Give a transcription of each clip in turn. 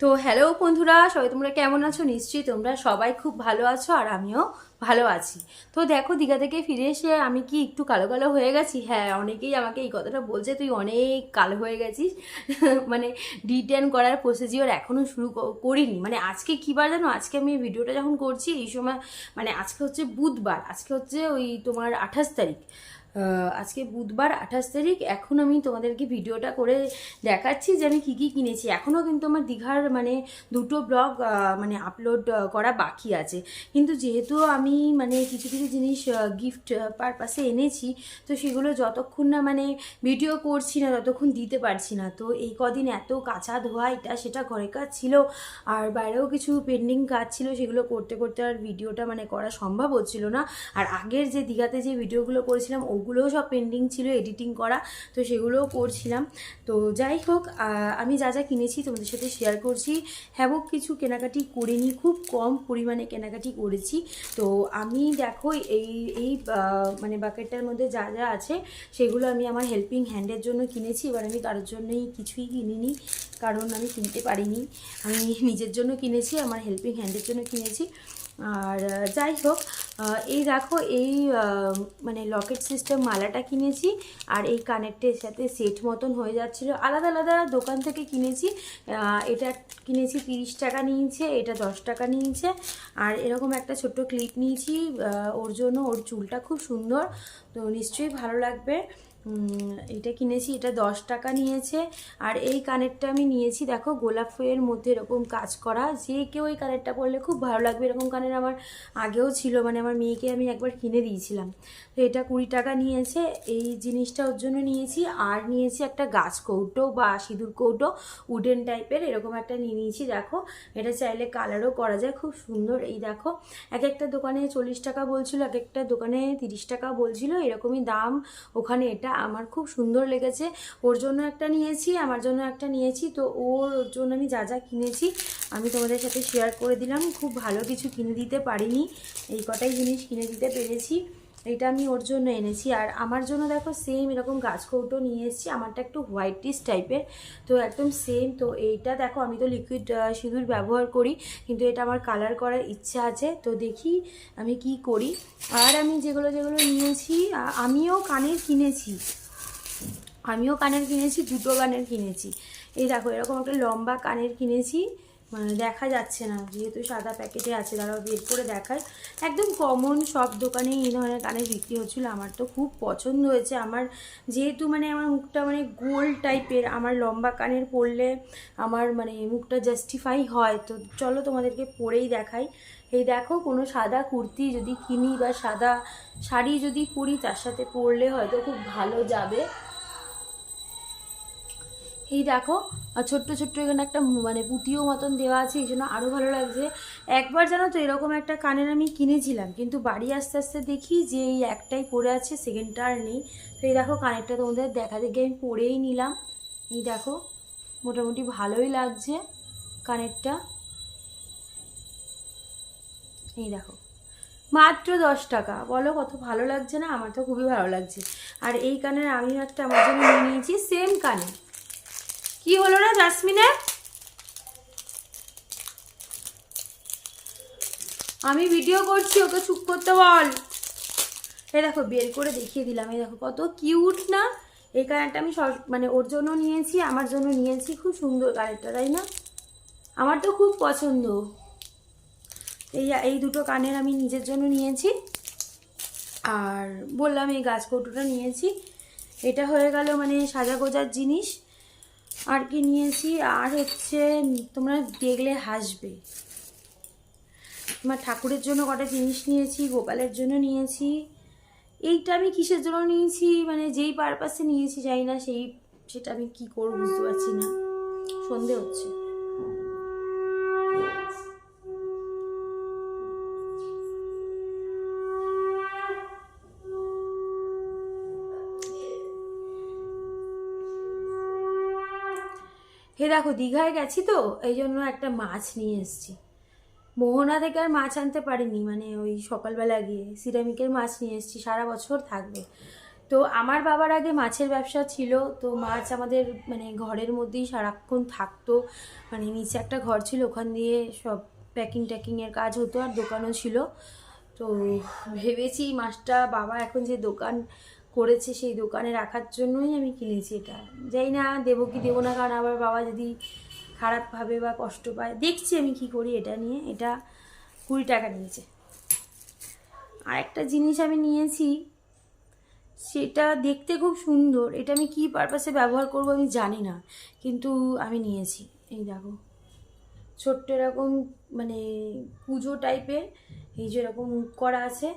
তো হ্যালো বন্ধুরা, সবাই তোমরা কেমন আছো? নিশ্চয়ই তোমরা সবাই খুব ভালো আছো আর আমিও ভালো আছি। তো দেখো, দীঘা থেকে ফিরে এসে আমি কি একটু কালো কালো হয়ে গেছি? হ্যাঁ, অনেকেই আমাকে এই কথাটা বলছে, তুই অনেক কালো হয়ে গেছিস। মানে ডিটেন করার প্রসিজিওর এখনও শুরু করিনি। মানে আজকে কী বার জানো? আজকে আমি ভিডিওটা যখন করছি এই সময়, মানে আজকে হচ্ছে বুধবার, আজকে হচ্ছে ওই তোমার 28 তারিখ। আজকে বুধবার 28 তারিখ। এখন আমি তোমাদেরকে ভিডিওটা করে দেখাচ্ছি যে আমি কী কী কিনেছি। এখনও কিন্তু আমার দীঘার মানে দুটো ব্লগ মানে আপলোড করা বাকি আছে। কিন্তু যেহেতু আমি মানে কিছু কিছু জিনিস গিফট পারপাসে এনেছি, তো সেগুলো যতক্ষণ না মানে ভিডিও করছি না ততক্ষণ দিতে পারছি না। তো এই কদিন এত কাঁচা ধোয়া এটা সেটা ঘরের কাজ ছিল, আর বাইরেও কিছু পেন্ডিং কাজ ছিল, সেগুলো করতে করতে আর ভিডিওটা মানে করা সম্ভব হচ্ছিল না। আর আগের যে দীঘাতে যে ভিডিওগুলো করেছিলাম ওগুলোও সব পেন্ডিং ছিল এডিটিং করা, তো সেগুলোও করছিলাম। তো যাই হোক, আমি যা যা কিনেছি তোমাদের সাথে শেয়ার করছি। হ্যাঁ, কিছু কেনাকাটি করিনি, খুব কম পরিমাণে কেনাকাটি করেছি। তো আমি দেখো এই এই মানে বাকেটটার মধ্যে যা যা আছে সেগুলো আমি আমার হেল্পিং হ্যান্ডের জন্য কিনেছি। এবার আমি কারোর জন্যই কিছুই কিনিনি, কারণ আমি কিনতে পারিনি। আমি নিজের জন্য কিনেছি, আমার হেল্পিং হ্যান্ডের জন্য কিনেছি। আর যাই হোক, এই দেখো এই মানে লকেট সিস্টেম মালাটা কিনেছি, আর এই কানেরটার সাথে সেট মতন হয়ে যাচ্ছিলো। আলাদা আলাদা দোকান থেকে কিনেছি। এটা কিনেছি 30 টাকা নিয়েছে, এটা 10 টাকা নিয়েছে। আর এরকম একটা ছোট্ট ক্লিপ নিয়েছি ওর জন্য, ওর চুলটা খুব সুন্দর, তো নিশ্চয়ই ভালো লাগবে। এটা কিনেছি, এটা 10 টাকা নিয়েছে। আর এই কানেরটা আমি নিয়েছি, দেখো গোলাপ ফুলের মধ্যে এরকম কাজ করা, যে কেউ এই কানেরটা পরলে খুব ভালো লাগবে। এরকম কানের আমার আগেও ছিল, মানে আমার মেয়েকে আমি একবার কিনে দিয়েছিলাম। তো এটা 20 টাকা নিয়েছে, এই জিনিসটা ওর জন্য নিয়েছি। আর নিয়েছি একটা গাছ কৌটো বা সিঁদুর কৌটো, উডেন টাইপের এরকম একটা নিয়ে নিয়েছি। দেখো, এটা চাইলে কালারও করা যায়, খুব সুন্দর। এই দেখো, এক একটা দোকানে 40 টাকা বলছিল, এক একটা দোকানে 30 টাকা বলছিল, এরকমই দাম ওখানে। এটা আমার খুব সুন্দর লেগেছে, ওর জন্য একটা নিয়েছি, আমার জন্য একটা নিয়েছি। তো ওর জন্য আমি যা যা কিনেছি আমি তোমাদের সাথে শেয়ার করে দিলাম। খুব ভালো কিছু কিনে দিতে পারিনি, এই কটাই জিনিস কিনে দিতে পেরেছি। এটা আমি ওর জন্য এনেছি। আর আমার জন্য দেখো সেম এরকম গাছ কৌটো নিয়ে এসেছি, আমারটা একটু হোয়াইটিশ টাইপের, তো একদম সেম। তো এইটা দেখো, আমি তো লিকুইড সিঁদুর ব্যবহার করি, কিন্তু এটা আমার কালার করার ইচ্ছা আছে, তো দেখি আমি কি করি। আর আমি যেগুলো যেগুলো নিয়েছি, আমিও কানের কিনেছি, দুটো কানের কিনেছি। এই দেখো, এরকম একটা লম্বা কানের কিনেছি, মানে দেখা যাচ্ছে না যেহেতু সাদা প্যাকেটে আছে, দাঁড়াও বের করে দেখায়। একদম কমন সব দোকানেই এই ধরনের কানের বিক্রি হচ্ছিলো, আমার তো খুব পছন্দ হয়েছে। আমার যেহেতু মানে আমার মুখটা মানে গোল টাইপের, আমার লম্বা কানের পরলে আমার মানে মুখটা জাস্টিফাই হয়। তো চলো তোমাদেরকে পরেই দেখাই। এই দেখো, কোনো সাদা কুর্তি যদি কিনি বা সাদা শাড়ি যদি পরি, তার সাথে পরলে হয়তো খুব ভালো যাবে। এই দেখো, ছোট্ট ছোট্ট এখানে একটা মানে পুঁতিও মতন দেওয়া আছে, এই জন্য আরও ভালো লাগছে। একবার জানো তো এরকম একটা কানের আমি কিনেছিলাম, কিন্তু বাড়ি আস্তে আস্তে দেখি যে এই একটাই পরে আছে, সেকেন্ডটা আর নেই। তো এই দেখো, কানেরটা তোমাদের দেখা দেখি আমি পরেই নিলাম। এই দেখো, মোটামুটি ভালোই লাগছে কানেরটা। এই দেখো, মাত্র 10 টাকা, বলো কত ভালো লাগছে না? আমার তো খুবই ভালো লাগছে। আর এই কানের আমিও একটা আমার জন্য নিয়ে নিয়েছি, সেম কানের। কি হলো না জাসমিনের? আমি ভিডিও করছি, ওকে চুপ করতে বল। এই দেখো, বের করে দেখিয়ে দিলাম। এই দেখো কত কিউট না? এই কানেরটা আমি মানে ওর জন্য নিয়েছি, আমার জন্য নিয়েছি। খুব সুন্দর কানেরটা, তাই না? আমার তো খুব পছন্দ। এই এই দুটো কানের আমি নিজের জন্য নিয়েছি। আর বললাম এই গাছ কৌটোটা নিয়েছি। এটা হয়ে গেল মানে সাজা গোজার জিনিস। আর কি নিয়েছি, আর হচ্ছে তোমরা দেখলে হাসবে। আমার ঠাকুরের জন্য কটা জিনিস নিয়েছি, গোপালের জন্য নিয়েছি। এইটা আমি কিসের জন্য নিয়েছি, মানে যেই পারপাসে নিয়েছি জানি না, সেটা আমি কি করব বুঝতে পারছি না। সন্ধে হচ্ছে। হে দেখো, দীঘায় গেছি তো এই জন্য একটা মাছ নিয়ে এসেছি। মোহনা থেকে আর মাছ আনতে পারিনি, মানে ওই সকালবেলা গিয়ে সিরামিকের মাছ নিয়ে এসেছি, সারা বছর থাকবে। তো আমার বাবার আগে মাছের ব্যবসা ছিল, তো মাছ আমাদের মানে ঘরের মধ্যেই সারাক্ষণ থাকতো, মানে নিচে একটা ঘর ছিল, ওখান দিয়ে সব প্যাকিং ট্যাকিংয়ের কাজ হতো, আর দোকানও ছিল। তো ভেবেছি মাছটা বাবা এখন যে দোকান করেছে সেই দোকানে রাখার জন্যই আমি কিনেছি এটা। যাই না দেবো কি দেবো না, কারণ আবার বাবা যদি খারাপ ভাবে বা কষ্ট পায়, দেখছি আমি কি করি এটা নিয়ে। এটা 20 টাকা নিয়েছে। আর একটা জিনিস আমি নিয়েছি, সেটা দেখতে খুব সুন্দর, এটা আমি কী পারপাসে ব্যবহার করব আমি জানি না, কিন্তু আমি নিয়েছি। এই দেখো, ছোট্ট এরকম মানে পুজো টাইপের, এই যে এরকম মুখ করা আছে,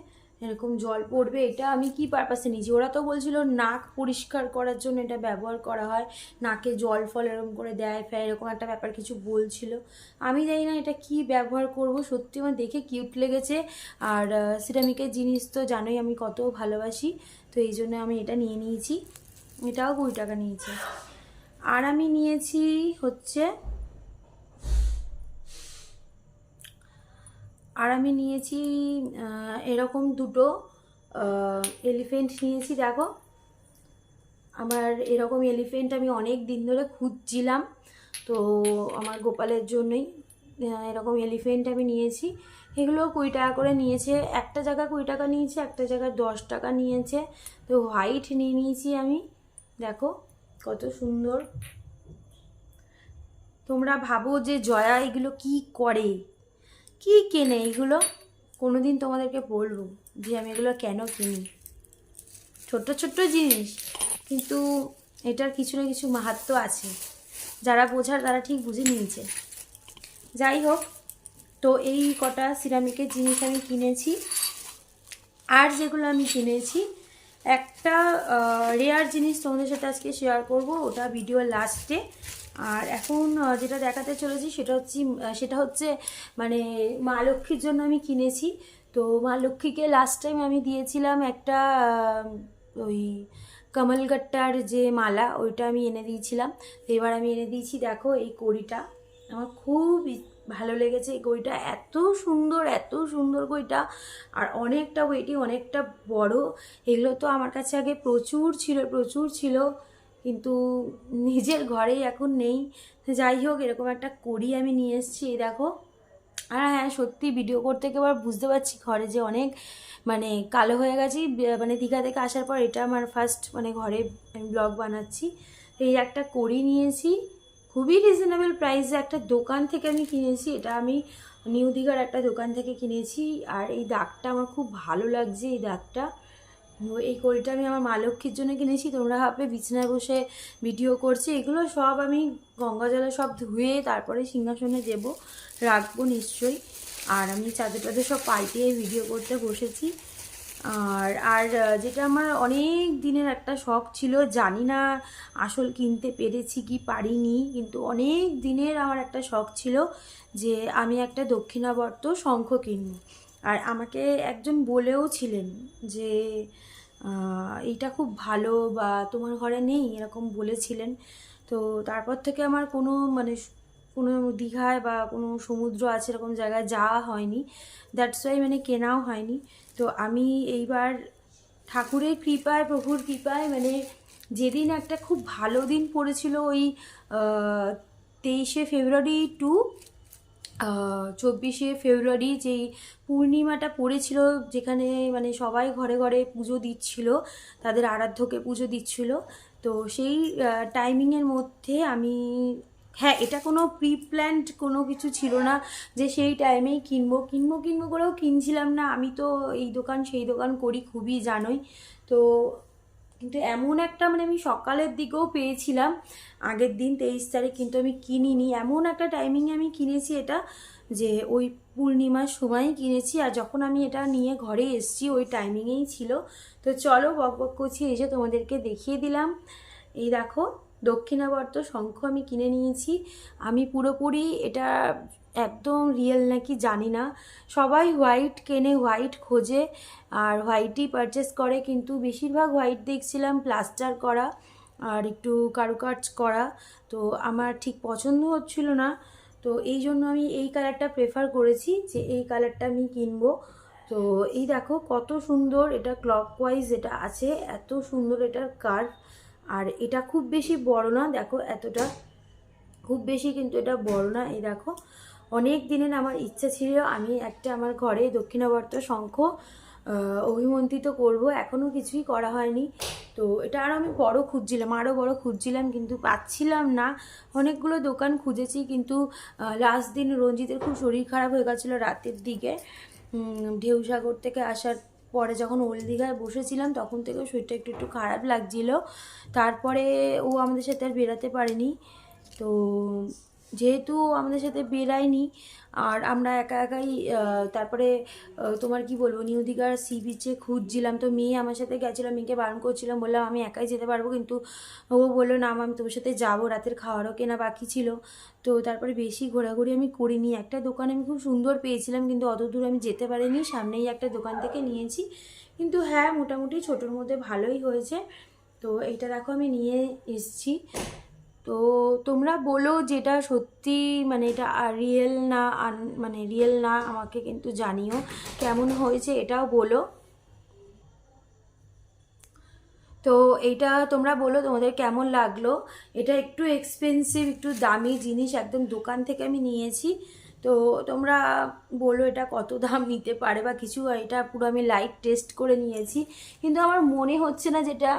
এরকম জল পড়বে। এটা আমি কি পারপাসে নিয়েছি, ওরা তো বলছিল নাক পরিষ্কার করার জন্য এটা ব্যবহার করা হয়, নাকে জল ফল এরকম করে দেয় ফের, এরকম একটা ব্যাপার কিছু বলছিল। আমি জানি না এটা কি ব্যবহার করব, সত্যি আমার দেখে কিউট লেগেছে। আর সিরামিকের জিনিস তো জানোই আমি কত ভালোবাসি, তো এই জন্য আমি এটা নিয়ে নিয়েছি। এটাও 20 টাকা নিয়েছে। আর আমি নিয়েছি হচ্ছে এরকম দুটো এলিফেন্ট নিয়েছি। দেখো, আমার এরকম এলিফেন্ট আমি অনেক দিন ধরে খুঁজছিলাম, তো আমার গোপালের জন্যই এরকম এলিফেন্ট আমি নিয়েছি। এগুলো 20 টাকা করে নিয়েছে, একটা জায়গা 20 টাকা নিয়েছে, একটা জায়গায় 10 টাকা নিয়েছে। তো হোয়াইট নিয়ে নিয়েছি আমি। দেখো কত সুন্দর। তোমরা ভাবো যে জয়া এগুলো কি করে, কি কেনে এগুলো, কোনোদিন তোমাদেরকে বলবো যে আমি এগুলো কেন কিনি। ছোট্ট ছোট্ট জিনিস, কিন্তু এটার কিছু না কিছু মাহাত্ম্য আছে, যারা বোঝার তারা ঠিক বুঝে নিয়েছে। যাই হোক, তো এই কটা সিরামিকের জিনিস আমি কিনেছি। আর যেগুলো আমি কিনেছি, একটা রেয়ার জিনিস তোমাদের সাথে আজকে শেয়ার করব, ওটা ভিডিওর লাস্টে। আর এখন যেটা দেখাতে চলেছি সেটা হচ্ছে মানে মা লক্ষ্মীর জন্য আমি কিনেছি। তো মা লক্ষ্মীকে লাস্ট টাইম আমি দিয়েছিলাম একটা ওই কমলগট্টার যে মালা, ওইটা আমি এনে দিয়েছিলাম। তো এবার আমি এনে দিয়েছি। দেখো এই কড়িটা আমার খুব ভালো লেগেছে। এই ঘড়িটা এত সুন্দর, এত সুন্দর ঘড়িটা, আর অনেকটা ওয়েটি, অনেকটা বড়। এগুলো তো আমার কাছে আগে প্রচুর ছিল, কিন্তু নিজের ঘরেই এখন নেই। যাই হোক, এরকম একটা কড়ি আমি নিয়ে এসেছি। এই দেখো। আর হ্যাঁ, সত্যি ভিডিও করতে এবার বুঝতে পারছি ঘরে যে অনেক মানে কালো হয়ে গেছি। মানে দীঘা থেকে আসার পর এটা আমার ফার্স্ট মানে ঘরে আমি ব্লগ বানাচ্ছি। এই একটা কড়ি নিয়েছি, খুবই রিজনেবল প্রাইসে একটা দোকান থেকে আমি কিনেছি। এটা আমি নিউ দীঘার একটা দোকান থেকে কিনেছি। আর এই দাগটা আমার খুব ভালো লাগছে, এই দাগটা। এই কড়িটা আমি আমার মা লক্ষ্মীর জন্য কিনেছি। তোমরা ভাববে বিছানায় বসে ভিডিও করছি, এগুলো সব আমি গঙ্গা জলে সব ধুয়ে তারপরে সিংহাসনে দেবো, রাখবো নিশ্চয়ই। আর আমি চাদর টাদর সব পাল্টিয়ে ভিডিও করতে বসেছি। আর আর যেটা আমার অনেক দিনের একটা শখ ছিল, জানি না আসল কিনতে পেরেছি কি পারিনি, কিন্তু অনেক দিনের আমার একটা শখ ছিল যে আমি একটা দক্ষিণাবর্ত শঙ্খ কিনব। আর আমাকে একজন বলেও ছিলেন যে এইটা খুব ভালো, বা তোমার ঘরে নেই, এরকম বলেছিলেন। তো তারপর থেকে আমার কোনো দীঘায় বা কোনো সমুদ্র আছে এরকম জায়গায় যাওয়া হয়নি, দ্যাটস ওয়াই মানে কেনাও হয়নি। তো আমি এইবার ঠাকুরের কৃপায়, প্রভুর কৃপায়, মানে যেদিন একটা খুব ভালো দিন পড়েছিল, ওই 23শে ফেব্রুয়ারি টু 24শে ফেব্রুয়ারি, যেই পূর্ণিমাটা পড়েছিল, যেখানে মানে সবাই ঘরে ঘরে পুজো দিচ্ছিল, তাদের আরাধ্যকে পুজো দিচ্ছিল। তো সেই টাইমিংয়ের মধ্যে আমি, হ্যাঁ, এটা কোনো প্রি প্ল্যান্ড কোনো কিছু ছিল না যে সেই টাইমেই কিনবো করেও কিনছিলাম না। আমি তো এই দোকান সেই দোকান করি, খুবই জানোই। তো কিন্তু এমন একটা মানে আমি সকালের দিকেও পেয়েছিলাম আগের দিন 23 তারিখ, কিন্তু আমি কিনিনি। এমন একটা টাইমিংয়ে আমি কিনেছি এটা, যে ওই পূর্ণিমার সময়ই কিনেছি। আর যখন আমি এটা নিয়ে ঘরে এসেছি ওই টাইমিংয়েই ছিল। তো চলো বক বক করছি, এসে তোমাদেরকে দেখিয়ে দিলাম। এই দেখো, দক্ষিণাবর্ত শঙ্খ আমি কিনে নিয়েছি। আমি পুরোপুরি এটা একদম রিয়েল নাকি জানি না, সবাই হোয়াইট কেনে, হোয়াইট খোঁজে আর হোয়াইটই পারচেস করে, কিন্তু বেশিরভাগ হোয়াইট দেখছিলাম প্লাস্টার করা আর একটু কারুকাজ করা। তো আমার ঠিক পছন্দ হচ্ছিল না, তো এই জন্য আমি এই কালারটা প্রেফার করেছি যে এই কালারটা আমি কিনবো। তো এই দেখো কত সুন্দর, এটা ক্লকওয়াইজ এটা আছে, এত সুন্দর এটার কার্ভ। আর এটা খুব বেশি বড় না, দেখো এতটা, খুব বেশি কিন্তু এটা বড় না। এই দেখো অনেক দিনের আমার ইচ্ছা ছিল আমি একটা আমার ঘরে দক্ষিণাবর্ত শঙ্খ অভিমন্ত্রিত করব, এখনও কিছুই করা হয়নি। তো এটা আরও আমি বড় খুঁজছিলাম, আরও বড় খুঁজছিলাম, কিন্তু পাচ্ছিলাম না। অনেকগুলো দোকান খুঁজেছি, কিন্তু লাস্ট দিন রঞ্জিতের খুব শরীর খারাপ হয়ে গেছিলো রাতের দিকে। ঢেউসাগর থেকে আসার পরে যখন ওল্ড দীঘায় বসেছিলাম তখন থেকেও শরীরটা একটু একটু খারাপ লাগছিল। তারপরে ও আমাদের সাথে আর বেরাতে পারেনি। তো যেহেতু আমাদের সাথে বেরায়নি আর আমরা একা একাই তারপরে তোমার কি বলবো, নিউ দীঘার সি বিচে খুঁজছিলাম। তো মেয়ে আমার সাথে গেছিলাম, মেয়েকে বারণ করছিলাম, বললাম আমি একাই যেতে পারবো, কিন্তু ও বললো না আমি তোমার সাথে যাবো, রাতের খাওয়ারও কেনা বাকি ছিল। তো তারপরে বেশি ঘোরাঘুরি আমি করিনি। একটা দোকান আমি খুব সুন্দর পেয়েছিলাম, কিন্তু অত দূর আমি যেতে পারিনি, সামনেই একটা দোকান থেকে নিয়েছি। কিন্তু হ্যাঁ মোটামুটি ছোটোর মধ্যে ভালোই হয়েছে। তো এইটা দেখো আমি নিয়ে এসছি। তো তোমরা বলো যেটা সত্যি, মানে এটা রিয়েল না, মানে রিয়েল না, আমাকে কিন্তু জানিও কেমন হয়েছে, এটাও বলো। তো এইটা তোমরা বলো তোমাদের কেমন লাগলো। এটা একটু এক্সপেন্সিভ, একটু দামি জিনিস, একদম দোকান থেকে আমি নিয়েছি। তো তোমরা বলো এটা কত দাম নিতে পারে বা কিছু। এটা পুরো আমি লাইভ টেস্ট করে নিয়েছি, কিন্তু আমার মনে হচ্ছে না যেটা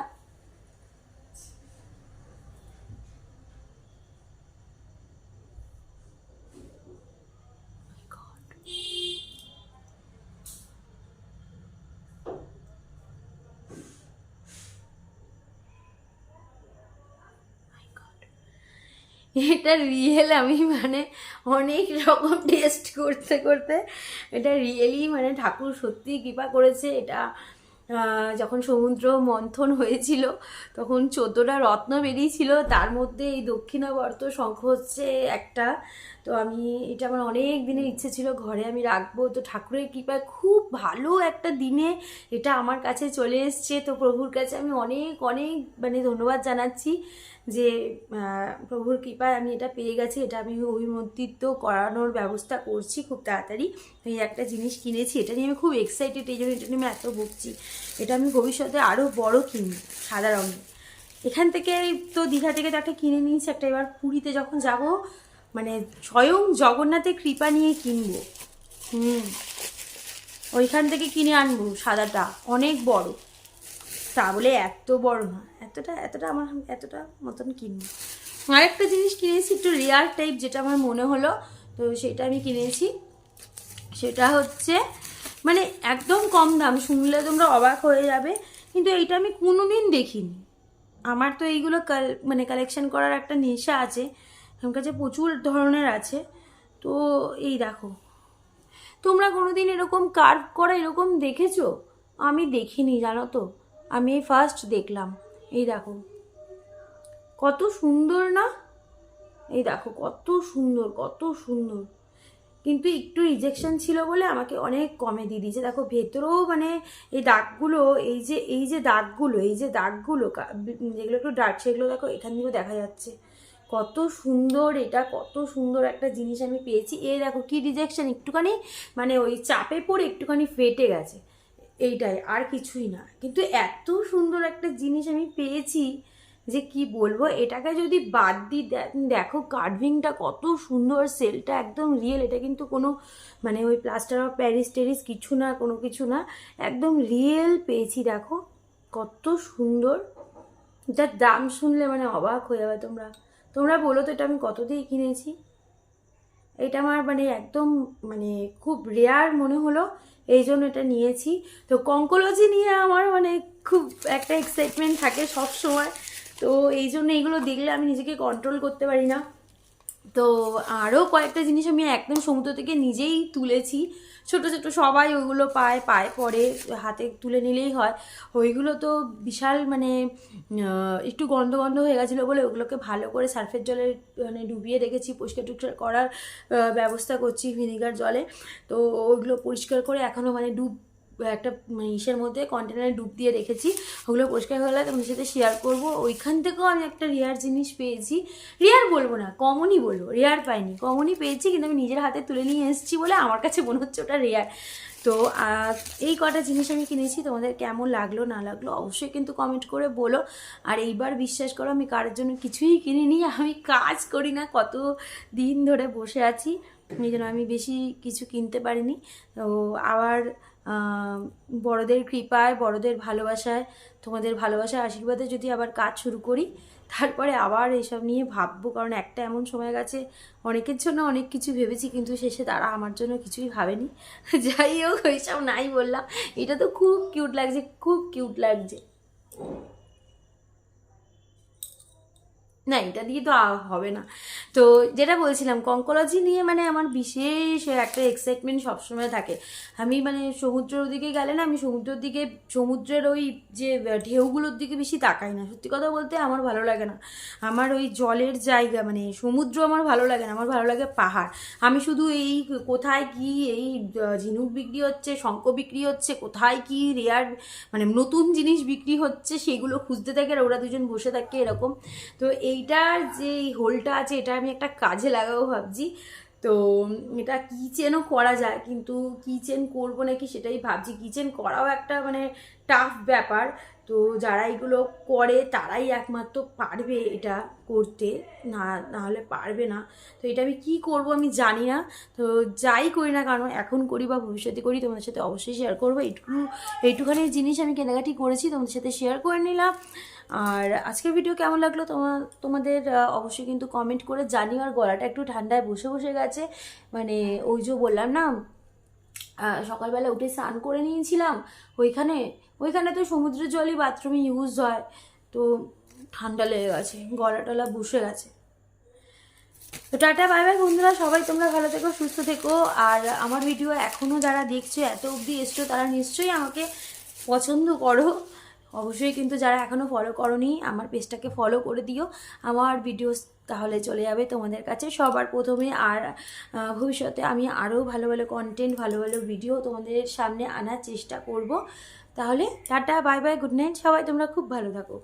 এটা রিয়েল। আমি মানে অনেক রকম টেস্ট করতে করতে এটা রিয়েলি, মানে ঠাকুর সত্যি কৃপা করেছে। এটা যখন সমুদ্র মন্থন হয়েছিল তখন 14টা রত্ন বেরিয়েছিল, তার মধ্যে এই দক্ষিণাবর্ত শঙ্খ হচ্ছে একটা। তো আমি এটা আমার অনেক দিনের ইচ্ছে ছিল ঘরে আমি রাখবো। তো ঠাকুরের কৃপায় খুব ভালো একটা দিনে এটা আমার কাছে চলে এসছে। তো প্রভুর কাছে আমি অনেক অনেক মানে ধন্যবাদ জানাচ্ছি যে প্রভুর কৃপায় আমি এটা পেয়ে গেছি। এটা আমি অভিমন্ত্রিত করানোর ব্যবস্থা করছি খুব তাড়াতাড়ি। এই একটা জিনিস কিনেছি, এটা নিয়ে আমি খুব এক্সাইটেড, এই জন্য এটা নিয়ে আমি এত ভুগছি। এটা আমি ভবিষ্যতে আরও বড় কিনবো সাদা রঙের। এখান থেকে তো দীঘা থেকে তো একটা কিনে নিয়েছি একটা, এবার পুরীতে যখন যাব মানে স্বয়ং জগন্নাথের কৃপা নিয়ে কিনবো। ওইখান থেকে কিনে আনবো সাদাটা, অনেক বড়, তা বলে এত বড় না, এতটা এতটা আমার এতটা মতন কিনবো। আরেকটা জিনিস কিনেছি একটু রেয়ার টাইপ, যেটা আমার মনে হলো, তো সেটা আমি কিনেছি। সেটা হচ্ছে মানে একদম কম দাম, শুনলে তোমরা অবাক হয়ে যাবে, কিন্তু এইটা আমি কোনোদিন দেখিনি। আমার তো এইগুলো মানে কালেকশন করার একটা নেশা আছে, আমার কাছে প্রচুর ধরনের আছে। তো এই দেখো, তোমরা কোনোদিন এরকম কার্ভ করা এরকম দেখেছো? আমি দেখিনি জানো তো, আমি এই ফার্স্ট দেখলাম। এই দেখো কত সুন্দর না, এই দেখো কত সুন্দর কত সুন্দর। কিন্তু একটু রিজেকশন ছিল বলে আমাকে অনেক কমে দিয়ে দিয়েছে। দেখো ভেতরেও মানে এই দাগগুলো, এই যে দাগগুলো, যেগুলো একটু ডার্ক সেগুলো দেখো এখান থেকেও দেখা যাচ্ছে। কত সুন্দর এটা, কত সুন্দর একটা জিনিস আমি পেয়েছি। এই দেখো কি রিজেকশন, একটুখানি মানে ওই চাপে পড়ে একটুখানি ফেটে গেছে, এইটাই আর কিছুই না। কিন্তু এত সুন্দর একটা জিনিস আমি পেয়েছি যে কি বলবো। এটাকে যদি বাদ দিই, দেখো কার্ভিংটা কত সুন্দর, সেলটা একদম রিয়েল। এটা কিন্তু কোনো মানে ওই প্লাস্টার অফ প্যারিস টেরিস কিছু না, কোনো কিছু না, একদম রিয়েল পেয়েছি। দেখো কত সুন্দর, যার দাম শুনলে মানে অবাক হয়ে যাবে তোমরা। তোমরা বলো তো এটা আমি কত দিয়ে কিনেছি। এটা আমার মানে একদম মানে খুব রেয়ার মনে হলো, এই জন্য এটা নিয়েছি। তো কঙ্কোলজি নিয়ে আমার মানে খুব একটা এক্সাইটমেন্ট থাকে সব সময়। তো এই জন্য এইগুলো দেখলে আমি নিজেকে কন্ট্রোল করতে পারি না। তো আরও কয়েকটা জিনিস আমি একদম সমুদ্র থেকে নিজেই তুলেছি, ছোট ছোট সবাই ওইগুলো পায়ে পরে হাতে তুলে নিলেই হয়। ওইগুলো তো বিশাল মানে একটু গন্ধ গন্ধ হয়ে গেছিলো বলে ওগুলোকে ভালো করে সার্ফের জলে মানে ডুবিয়ে রেখেছি, পরিষ্কার টুষ্কার করার ব্যবস্থা করছি ভিনেগার জলে। তো ওইগুলো পরিষ্কার করে এখনও মানে একটা ইসের মধ্যে কন্টেনারে ডুব দিয়ে রেখেছি। ওগুলো পরিষ্কার হলে তোমাদের সাথে শেয়ার করবো। ওইখান থেকেও আমি একটা রেয়ার জিনিস পেয়েছি, রেয়ার বলবো না কমনই বলবো, রেয়ার পাইনি, কমনই পেয়েছি, কিন্তু আমি নিজের হাতে তুলে নিয়ে এসেছি বলে আমার কাছে মনে হচ্ছে ওটা রেয়ার। তো এই কটা জিনিস আমি কিনেছি, তোমাদের কেমন লাগলো না লাগলো অবশ্যই কিন্তু কমেন্ট করে বলো। আর এইবার বিশ্বাস করো আমি কারোর জন্য কিছুই কিনিনি, আমি কাজ করি না, কত দিন ধরে বসে আছি, এই জন্য আমি বেশি কিছু কিনতে পারিনি। তো আবার বড়দের কৃপায়, বড়দের ভালোবাসায়, তোমাদের ভালোবাসার আশীর্বাদে যদি আবার কাজ শুরু করি, তারপরে আবার এইসব নিয়ে ভাববো। কারণ একটা এমন সময় গেছে অনেকের জন্য অনেক কিছু ভেবেছি, কিন্তু শেষে তারা আমার জন্য কিছুই ভাবেনি। যাই হোক, ওইসব নাই বললাম। এটা তো খুব কিউট লাগছে, খুব কিউট লাগছে। না, এটা দিয়ে তো হবে না। তো যেটা বলছিলাম, কঙ্কোলজি নিয়ে মানে আমার বিশেষ একটা এক্সাইটমেন্ট সবসময় থাকে। আমি মানে সমুদ্রের দিকে গেলে না, আমি সমুদ্রের দিকে, সমুদ্রের ওই যে ঢেউগুলোর দিকে বেশি তাকাই না। সত্যি কথা বলতে আমার ভালো লাগে না। আমার ওই জলের জায়গা মানে সমুদ্র আমার ভালো লাগে না, আমার ভালো লাগে পাহাড়। আমি শুধু এই কোথায় কি এই ঝিনুক বিক্রি হচ্ছে, শঙ্খ বিক্রি হচ্ছে, কোথায় কি রেয়ার মানে নতুন জিনিস বিক্রি হচ্ছে সেগুলো খুঁজতে থাকে, আর ওরা দুজন বসে থাকে এরকম। তো এইটার যে হোলটা আছে এটা আমি একটা কাজে লাগাবো ভাবছি। তো এটা কিচেনও করা যায়, কিন্তু কিচেন করবো নাকি সেটাই ভাবছি। কিচেন করাও একটা মানে টাফ ব্যাপার। তো যারা এগুলো করে তারাই একমাত্র পারবে এটা করতে, না নাহলে পারবে না। তো এটা আমি কী করবো আমি জানি না। তো যাই করি না কারণ এখন করি বা ভবিষ্যতে করি, তোমাদের সাথে অবশ্যই শেয়ার করবো। এইটুখানি জিনিস আমি কেনাকাটি করেছি, তোমাদের সাথে শেয়ার করে নিলাম। আর আজকের ভিডিও কেমন লাগলো তোমাদের অবশ্যই কিন্তু কমেন্ট করে জানিও। আর গলাটা একটু ঠান্ডায় বসে বসে গেছে, মানে ওই যে বললাম না, সকালবেলা উঠে স্নান করে নিয়েছিলাম ওইখানে। ওইখানে তো সমুদ্রের জলই বাথরুমে ইউজ হয়, তো ঠান্ডা লেগে গেছে, গলা টলা বসে গেছে। তো টাটা বাই বাই বন্ধুরা, সবাই তোমরা ভালো থেকো, সুস্থ থেকো। আর আমার ভিডিও এখনও যারা দেখছো, এত অবধি এসছো, তারা নিশ্চয়ই আমাকে পছন্দ করো। অবশ্যই কিন্তু যারা এখনও ফলো করোনি আমার পেজটাকে ফলো করে দিও, আমার ভিডিওস তাহলে চলে যাবে তোমাদের কাছে সবার প্রথমে। আর ভবিষ্যতে আমি আরও ভালো ভালো কন্টেন্ট, ভালো ভালো ভিডিও তোমাদের সামনে আনার চেষ্টা করব। তাহলে tata bye bye, good night, সবাই তোমরা খুব ভালো থাকো।